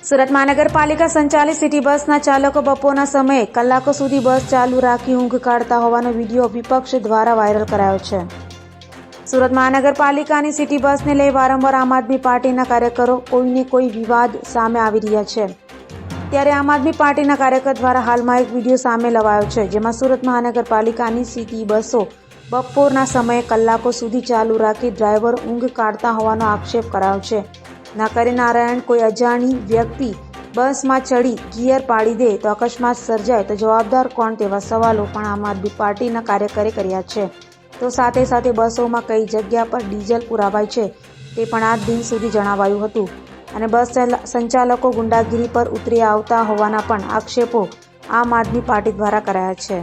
સુરત મહાનગરપાલિકા સંચાલિત સિટી બસના ચાલકો બપોરના સમયે કલાકો સુધી બસ ચાલુ રાખી ઊંઘ કાઢતા હોવાનો વિડીયો વિપક્ષ દ્વારા વાયરલ કરાયો છે। સુરત મહાનગરપાલિકાની સિટી બસને લઈ વારંવાર આમ આદમી પાર્ટીના કાર્યકરો કોઈને કોઈ વિવાદ સામે આવી રહ્યા છે। ત્યારે આમ આદમી પાર્ટીના કાર્યકર દ્વારા હાલમાં એક વિડીયો સામે લવાયો છે, જેમાં સુરત મહાનગરપાલિકાની સિટી બસો બપોરના સમયે કલાકો સુધી ચાલુ રાખી ડ્રાઈવર ઊંઘ કાઢતા હોવાનો આક્ષેપ કરાયો છે। નાકરે નારાયણ કોઈ અજાણી વ્યક્તિ બસમાં ચડી ગિયર પાડી દે તો અકસ્માત સર્જાય તો જવાબદાર કોણ તેવા સવાલો પણ આમ આદમી પાર્ટીના કાર્યકરે કર્યા છે। તો સાથે સાથે બસોમાં કઈ જગ્યા પર ડીઝલ પુરાવાય છે તે પણ આજ દિન સુધી જણાવાયું હતું અને બસ સંચાલકો ગુંડાગીરી પર ઉતરી આવતા હોવાના પણ આક્ષેપો આમ આદમી પાર્ટી દ્વારા કરાયા છે।